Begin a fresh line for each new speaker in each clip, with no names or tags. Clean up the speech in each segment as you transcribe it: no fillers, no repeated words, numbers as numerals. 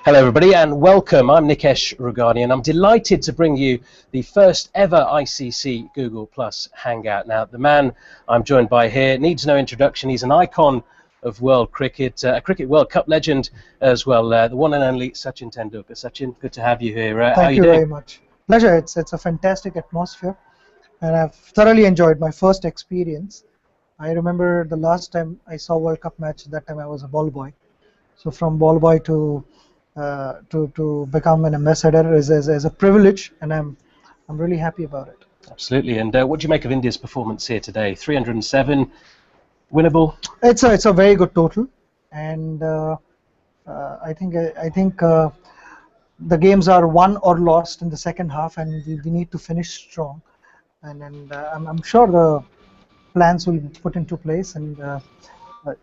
Hello everybody and welcome. I'm Nikesh Rugani and I'm delighted to bring you the first ever ICC Google Plus Hangout. Now the man I'm joined by here needs no introduction. He's an icon of world cricket, a Cricket World Cup legend as well, the one and only Sachin Tendulkar. Sachin, good to have you here. How are you doing?
Very much. Pleasure. It's a fantastic atmosphere and I've thoroughly enjoyed my first experience. I remember the last time I saw World Cup match, that time I was a ball boy. So from ball boy to become an ambassador is a privilege, and I'm really happy about it.
Absolutely. And what do you make of India's performance here today? 307, winnable?
It's a very good total, and I think the games are won or lost in the second half, and we need to finish strong. And I'm sure the plans will be put into place, and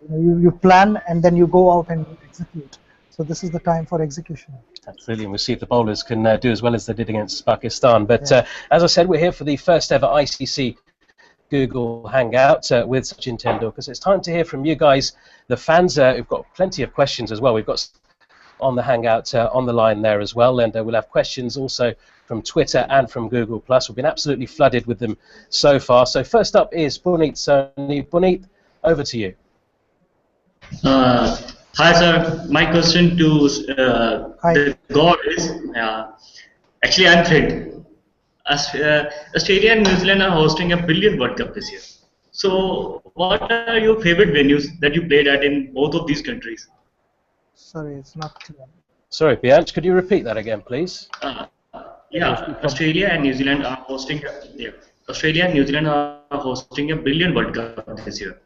you plan and then you go out and execute. So this is the time for execution.
Absolutely, and we'll see if the bowlers can do as well as they did against Pakistan. But as I said, we're here for the first ever ICC Google Hangout with Sachin Tendulkar. So it's time to hear from you guys, the fans. We've got plenty of questions as well. We've got on the Hangout on the line there as well, and we'll have questions also from Twitter and from Google+. We've been absolutely flooded with them so far. So first up is Puneet Soni. Puneet, over to you.
Hi sir, my question to the God is, actually I'm thrilled. Australia and New Zealand are hosting a brilliant World Cup this year. So what are your favorite venues that you played at in both of these countries?
Sorry, it's not clear.
Sorry, Bianch, could you repeat that again, please?
Yeah, Australia and New Zealand are hosting. Australia and New Zealand are hosting a brilliant World Cup this year.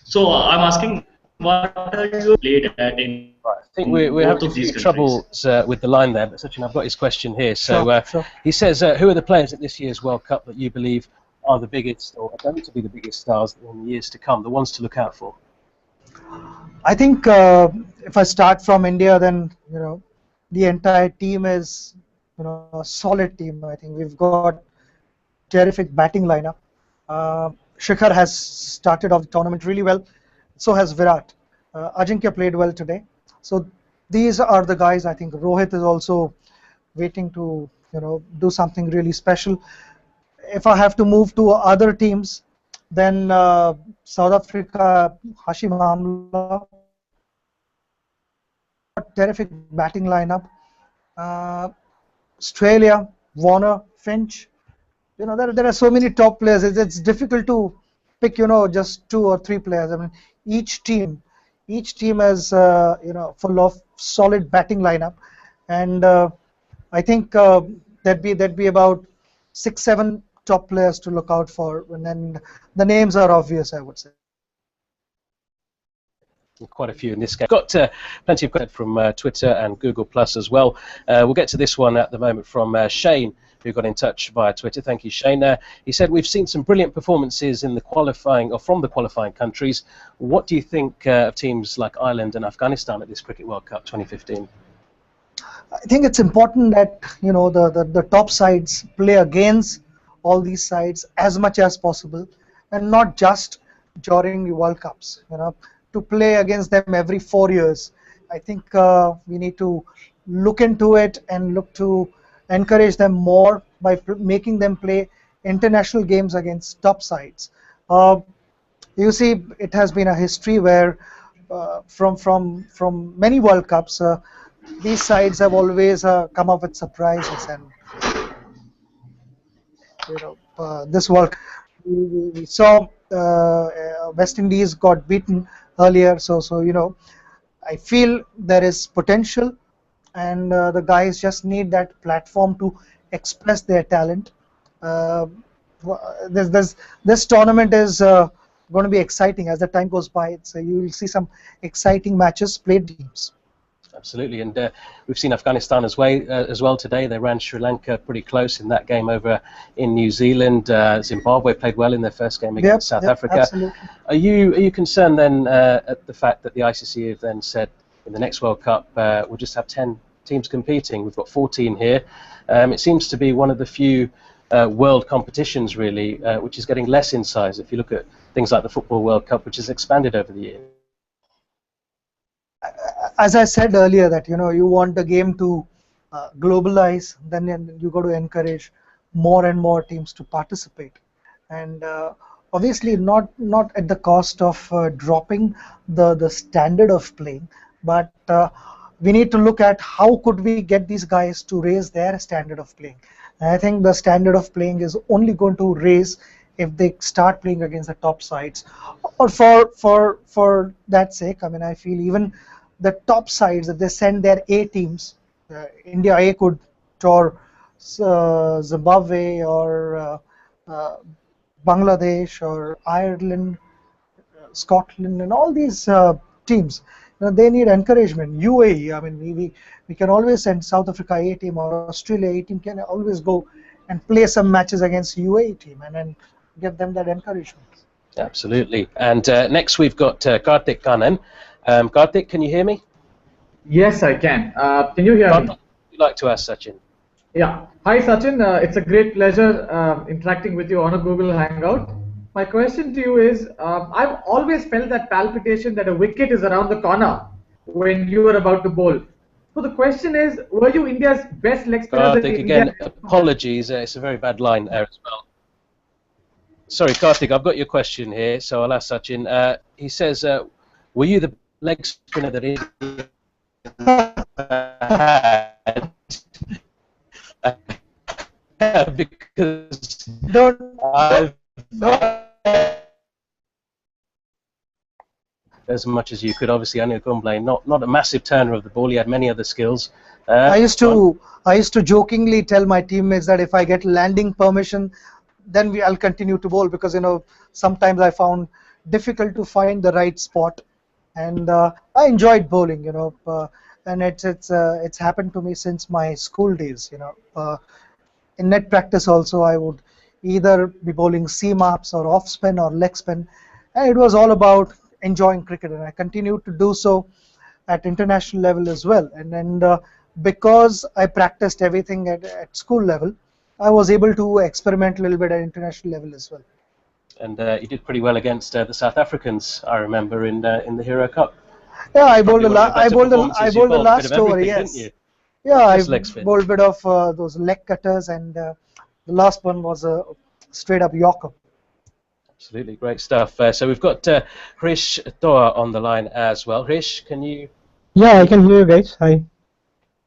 So I'm asking, what are you played at in?
I think we're having a few troubles with the line there, but Sachin, I've got his question here. So
Sure.
He says, who are the players at this year's World Cup that you believe are the biggest, or are going to be the biggest stars in the years to come, the ones to look out for?
I think if I start from India, then the entire team is a solid team. I think we've got terrific batting lineup. Shikhar has started off the tournament really well. So has Virat. Ajinkya played well today. So these are the guys. I think Rohit is also waiting to do something really special. If I have to move to other teams, then South Africa, Hashim Amla, terrific batting lineup. Australia, Warner, Finch. There are so many top players. It's difficult to pick just 2 or 3 players. I mean, each team is full of solid batting lineup, and I think there'd be about 6-7 top players to look out for, and then the names are obvious, I would say.
Quite a few in this game. Got plenty of questions from Twitter and Google Plus as well. We'll get to this one at the moment from Shane, who got in touch via Twitter. Thank you, Shane. He said, we've seen some brilliant performances in the qualifying, or from the qualifying countries. What do you think of teams like Ireland and Afghanistan at this Cricket World Cup 2015?
I think it's important that the top sides play against all these sides as much as possible, and not just during the World Cups. To play against them every 4 years. I think we need to look into it and look to encourage them more by making them play international games against top sides. You see, it has been a history where from many World Cups, these sides have always come up with surprises, and this World Cup, we saw West Indies got beaten earlier, so I feel there is potential, and the guys just need that platform to express their talent. This tournament is going to be exciting as the time goes by. So you will see some exciting matches played teams.
Absolutely, and we've seen Afghanistan as well today. They ran Sri Lanka pretty close in that game over in New Zealand. Zimbabwe played well in their first game against South Africa.
Absolutely.
Are you concerned then at the fact that the ICC have then said in the next World Cup we'll just have 10 teams competing? We've got 14 here. It seems to be one of the few world competitions really which is getting less in size. If you look at things like the Football World Cup, which has expanded over the years.
as I said earlier, that you want the game to globalize, then you got to encourage more and more teams to participate, and obviously not at the cost of dropping the standard of playing, but we need to look at how could we get these guys to raise their standard of playing. And I think the standard of playing is only going to raise if they start playing against the top sides, or for that sake, I mean, I feel even the top sides, if they send their A teams, India A could tour Zimbabwe or Bangladesh or Ireland, Scotland, and all these teams. They need encouragement. UAE, I mean, we can always send South Africa A team or Australia A team can always go and play some matches against UAE team and then give them that encouragement.
Absolutely. And next we've got Kartik Kannan. Kartik, can you hear me?
Yes, I can. Can you hear me?
Would you like to ask Sachin?
Yeah. Hi, Sachin. It's a great pleasure interacting with you on a Google Hangout. My question to you is, I've always felt that palpitation that a wicket is around the corner when you were about to bowl. So the question is, were you India's best leg spinner?
Kartik, again, apologies. It's a very bad line there as well. Sorry, Kartik, I've got your question here, so I'll ask Sachin. He says, were you the leg spinner that India had? Because as much as you could, obviously, Anil Kumble, not a massive turner of the ball. He had many other skills.
I used to jokingly tell my teammates that if I get landing permission, then I'll continue to bowl, because sometimes I found difficult to find the right spot, and I enjoyed bowling, and it's happened to me since my school days. In net practice also, I would either be bowling seam ups or off spin or leg spin, and it was all about enjoying cricket, and I continued to do so at international level as well. And because I practiced everything at school level, I was able to experiment a little bit at international level as well.
And you did pretty well against the South Africans, I remember, in the Hero Cup.
Yeah, I bowled the last over. Yes. Yeah, I bowled a bit of those leg cutters, and the last one was a straight up Yorker.
Absolutely, great stuff. So we've got Hrish Toa on the line as well. Hrish, can you?
Yeah, I can hear you guys. Hi.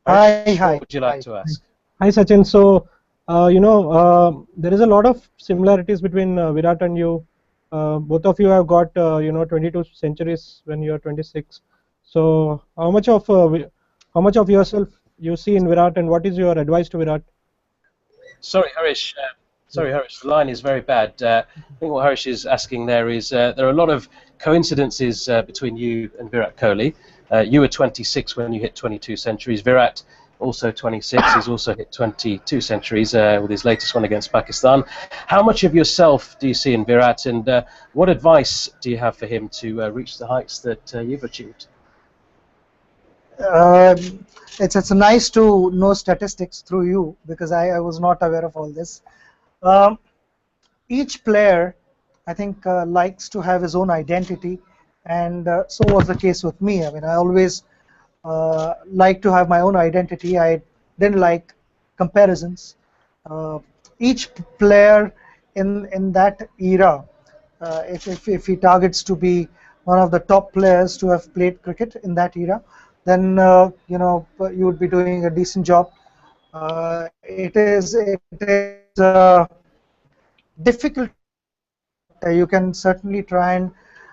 Hi.
What would you like to ask?
Hi, Sachin. So, there is a lot of similarities between Virat and you. Both of you have got 22 centuries when you are 26. So, how much of yourself you see in Virat, and what is your advice to Virat?
Sorry, Harish. The line is very bad. I think what Harish is asking there is there are a lot of coincidences between you and Virat Kohli. You were 26 when you hit 22 centuries. Virat, also 26, he's also hit 22 centuries with his latest one against Pakistan. How much of yourself do you see in Virat, and what advice do you have for him to reach the heights that you've achieved?
It's nice to know statistics through you, because I was not aware of all this. Each player, I think, likes to have his own identity, and so was the case with me. I mean, I always like to have my own identity. I didn't like comparisons. Each player in that era, if he targets to be one of the top players to have played cricket in that era, then you would be doing a decent job. It is difficult. You can certainly try and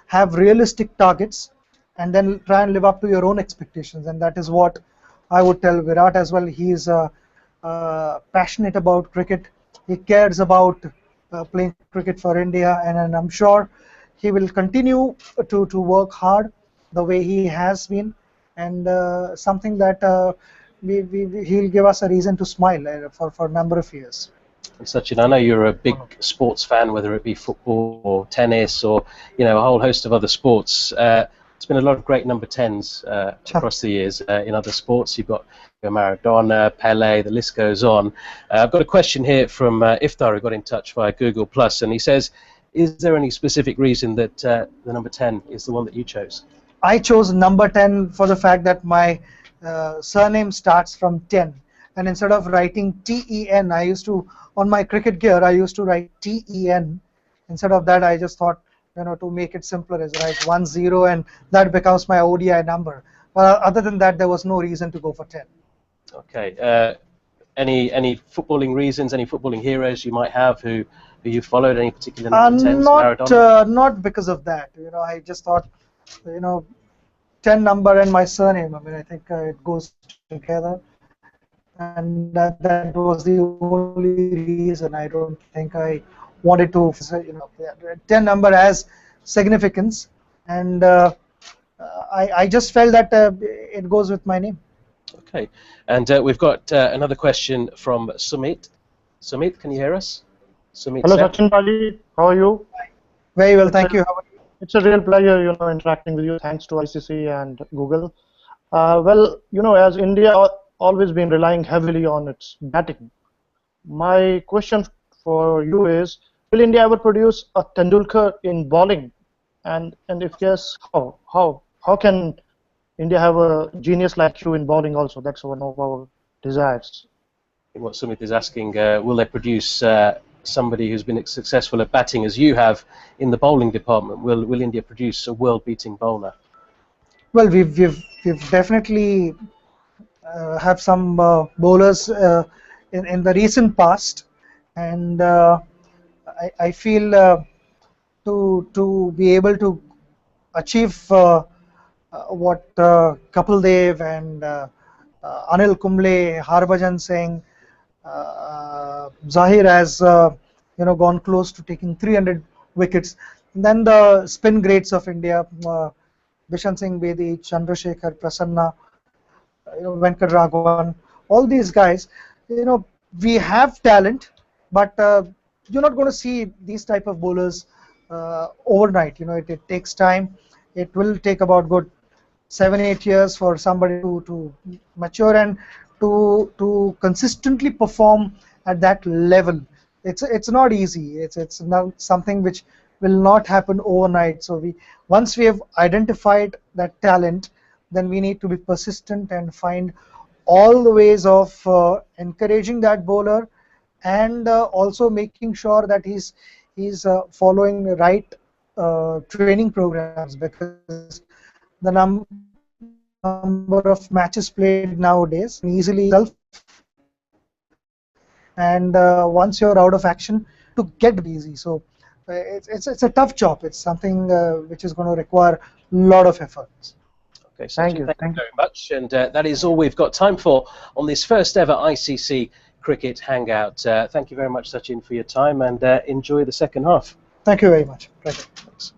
have realistic targets, and then try and live up to your own expectations, and that is what I would tell Virat as well. He is passionate about cricket. He cares about playing cricket for India, and I'm sure he will continue to work hard the way he has been, and something that he'll give us a reason to smile for a number of years.
And Sachin, I know you're a big sports fan, whether it be football or tennis or a whole host of other sports. It's been a lot of great number 10s across the years in other sports. You've got Maradona, Pele, the list goes on. I've got a question here from Iftar, who got in touch via Google+, and he says, is there any specific reason that the number 10 is the one that you chose?
I chose number 10 for the fact that my surname starts from 10, and instead of writing TEN, I used to, on my cricket gear, I used to write TEN. Instead of that, I just thought, to make it simpler, is write 10, and that becomes my ODI number. But other than that, there was no reason to go for 10.
Okay. Any footballing reasons? Any footballing heroes you might have who you followed? Any particular number 10s? Maradona?
Not because of that. I just thought, 10 number and my surname. I mean, I think it goes together, and that was the only reason. I don't think I wanted to, 10 number has significance, and I just felt that it goes with my name.
Okay, and we've got another question from Sumit. Sumit, can you hear us? Sumit
Hello,
Seth.
Sachin Bhaji. How are you?
Very well, thank you. How are you?
It's a real pleasure, interacting with you. Thanks to ICC and Google. Well, as India always been relying heavily on its batting, my question for you is: will India ever produce a Tendulkar in bowling? And if yes, how can India have a genius like you in bowling also? That's one of our desires.
What Sumit is asking, will they produce somebody who's been successful at batting as you have in the bowling department? Will India produce a world-beating bowler?
Well, we've definitely have some bowlers in the recent past, and I feel to be able to achieve what Kapil Dev and Anil Kumble, Harbhajan Singh, Zahir has gone close to taking 300 wickets. And then the spin greats of India, Bishan Singh Bedi, Chandrasekhar, Prasanna, Venkat Raghavan, all these guys, we have talent, but you're not going to see these type of bowlers overnight. It takes time. It will take about good 7-8 years for somebody to mature and to consistently perform at that level. It's not easy. It's not something which will not happen overnight. So once we have identified that talent, then we need to be persistent and find all the ways of encouraging that bowler, and also making sure that he's following the right training programs, because the number of matches played nowadays easily and once you're out of action, to get easy. So it's a tough job. It's something which is going to require a lot of efforts.
Okay, Sachin, thank you very much, and that is all we've got time for on this first ever ICC Cricket Hangout. Thank you very much, Sachin, for your time, and enjoy the second half.
Thank you very much. Pleasure.
Thanks.